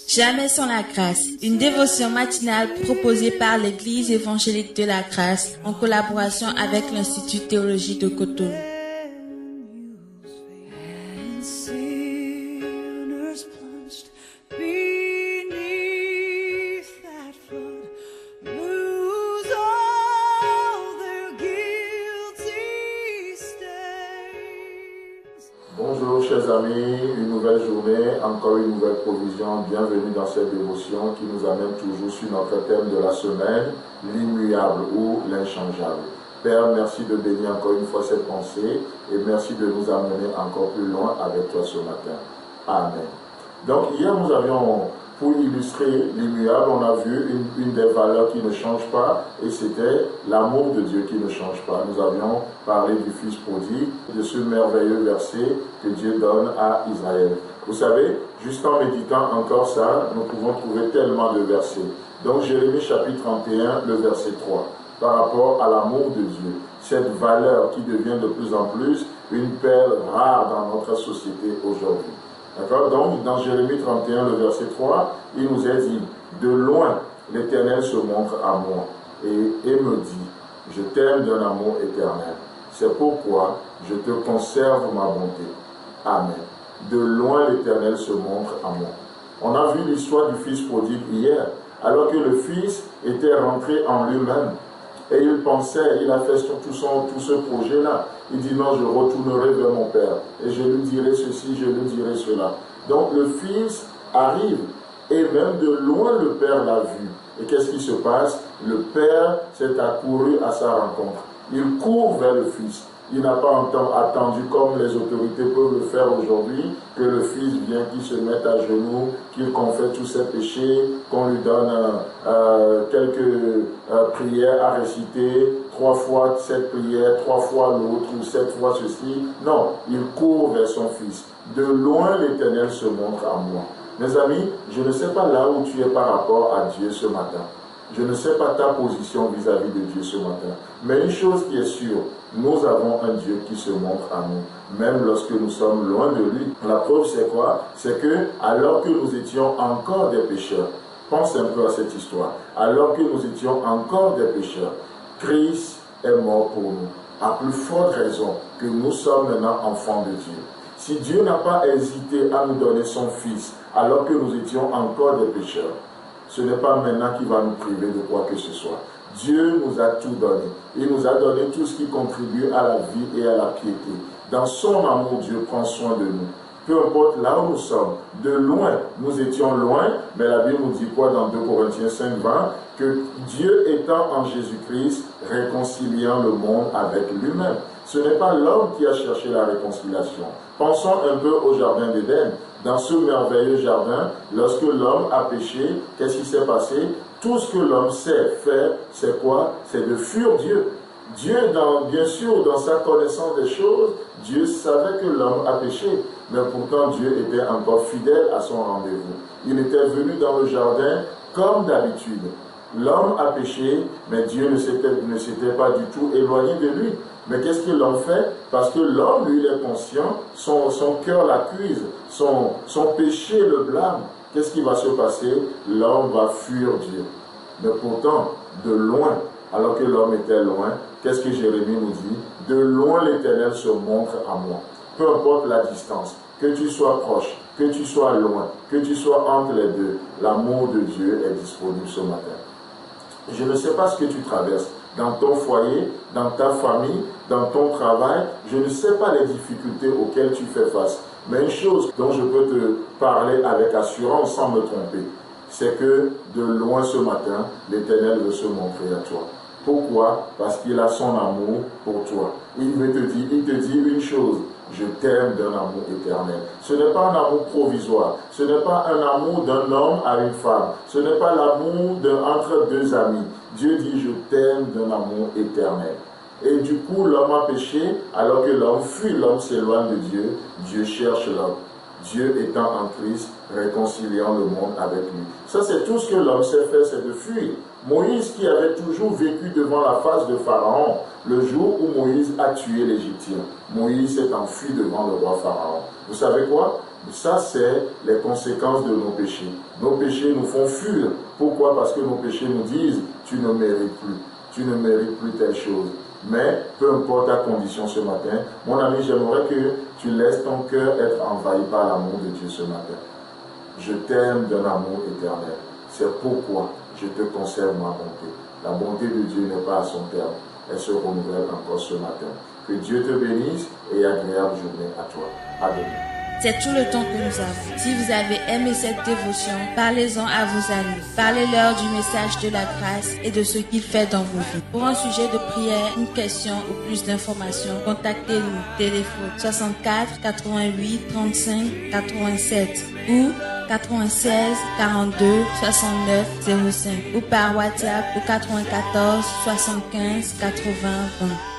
Jamais sans la grâce, une dévotion matinale proposée par l'Église évangélique de la grâce en collaboration avec l'Institut théologique de Cotonou. Bonjour chers amis, une nouvelle journée, encore une nouvelle provision. Bienvenue dans cette dévotion qui nous amène toujours sur notre thème de la semaine, l'immuable ou l'inchangeable. Père, merci de bénir encore une fois cette pensée et merci de nous amener encore plus loin avec toi ce matin. Amen. Donc hier nous avions, pour illustrer l'immuable, on a vu une des valeurs qui ne change pas et c'était l'amour de Dieu qui ne change pas. Nous avions parlé du Fils prodigue, de ce merveilleux verset que Dieu donne à Israël. Vous savez, juste en méditant encore ça, nous pouvons trouver tellement de versets. Donc Jérémie chapitre 31, le verset 3, par rapport à l'amour de Dieu, cette valeur qui devient de plus en plus une perle rare dans notre société aujourd'hui. D'accord? Donc, dans Jérémie 31, le verset 3, il nous est dit, de loin, l'Éternel se montre à moi et me dit, je t'aime d'un amour éternel. C'est pourquoi je te conserve ma bonté. Amen. De loin, l'Éternel se montre à moi. On a vu l'histoire du Fils prodigue hier, alors que le Fils était rentré en lui-même. Et il pensait, il a fait tout ce projet-là. Il dit non, je retournerai vers mon Père. Et je lui dirai ceci, je lui dirai cela. Donc le Fils arrive. Et même de loin, le Père l'a vu. Et qu'est-ce qui se passe? Le Père s'est accouru à sa rencontre. Il court vers le Fils. Il n'a pas attendu, comme les autorités peuvent le faire aujourd'hui, que le Fils vienne, qu'il se mette à genoux, qu'il confesse tous ses péchés, qu'on lui donne quelques prières à réciter, 3 fois cette prière, 3 fois l'autre, ou 7 fois ceci. Non, il court vers son Fils. De loin, l'Éternel se montre à moi. Mes amis, je ne sais pas là où tu es par rapport à Dieu ce matin. Je ne sais pas ta position vis-à-vis de Dieu ce matin. Mais une chose qui est sûre, nous avons un Dieu qui se montre à nous, même lorsque nous sommes loin de lui. La preuve, c'est quoi? C'est que, alors que nous étions encore des pécheurs, pense un peu à cette histoire, alors que nous étions encore des pécheurs, Christ est mort pour nous. À plus forte raison que nous sommes maintenant enfants de Dieu. Si Dieu n'a pas hésité à nous donner son Fils, alors que nous étions encore des pécheurs, ce n'est pas maintenant qu'il va nous priver de quoi que ce soit. Dieu nous a tout donné. Il nous a donné tout ce qui contribue à la vie et à la piété. Dans son amour, Dieu prend soin de nous. Peu importe là où nous sommes, de loin, nous étions loin, mais la Bible nous dit quoi dans 2 Corinthiens 5, 20? Que Dieu étant en Jésus-Christ, réconciliant le monde avec lui-même. Ce n'est pas l'homme qui a cherché la réconciliation. Pensons un peu au jardin d'Éden. Dans ce merveilleux jardin, lorsque l'homme a péché, qu'est-ce qui s'est passé? Tout ce que l'homme sait faire, c'est quoi? C'est de fuir Dieu. Dieu, bien sûr, dans sa connaissance des choses, Dieu savait que l'homme a péché. Mais pourtant, Dieu était encore fidèle à son rendez-vous. Il était venu dans le jardin comme d'habitude. L'homme a péché, mais Dieu ne s'était pas du tout éloigné de lui. Mais qu'est-ce que l'homme fait? Parce que l'homme, lui, il est conscient, son cœur l'accuse, son péché le blâme. Qu'est-ce qui va se passer? L'homme va fuir Dieu. Mais pourtant, de loin, alors que l'homme était loin, qu'est-ce que Jérémie nous dit? De loin, l'Éternel se montre à moi. Peu importe la distance, que tu sois proche, que tu sois loin, que tu sois entre les deux, l'amour de Dieu est disponible ce matin. Je ne sais pas ce que tu traverses dans ton foyer, dans ta famille, dans ton travail. Je ne sais pas les difficultés auxquelles tu fais face. Mais une chose dont je peux te parler avec assurance sans me tromper, c'est que de loin ce matin, l'Éternel veut se montrer à toi. Pourquoi? Parce qu'il a son amour pour toi. Il te dit une chose, je t'aime d'un amour éternel. Ce n'est pas un amour provisoire, ce n'est pas un amour d'un homme à une femme, ce n'est pas l'amour entre deux amis. Dieu dit, je t'aime d'un amour éternel. Et du coup, l'homme a péché, alors que l'homme fuit, l'homme s'éloigne de Dieu, Dieu cherche l'homme. Dieu étant en Christ, réconciliant le monde avec lui. Ça, c'est tout ce que l'homme sait faire, c'est de fuir. Moïse, qui avait toujours vécu devant la face de Pharaon, le jour où Moïse a tué l'Égyptien, Moïse s'est enfui devant le roi Pharaon. Vous savez quoi? Ça, c'est les conséquences de nos péchés. Nos péchés nous font fuir. Pourquoi? Parce que nos péchés nous disent, tu ne mérites plus. Tu ne mérites plus telle chose. Mais, peu importe ta condition ce matin, mon ami, j'aimerais que tu laisses ton cœur être envahi par l'amour de Dieu ce matin. Je t'aime d'un amour éternel. C'est pourquoi je te conserve ma bonté. La bonté de Dieu n'est pas à son terme. Elle se renouvelle encore ce matin. Que Dieu te bénisse et agréable journée à toi. À demain. C'est tout le temps que nous avons. Si vous avez aimé cette dévotion, parlez-en à vos amis. Parlez-leur du message de la grâce et de ce qu'il fait dans vos vies. Pour un sujet de prière, une question ou plus d'informations, contactez-nous. Téléphone 64 88 35 87 ou 96 42 69 05 ou par WhatsApp au 94 75 80 20.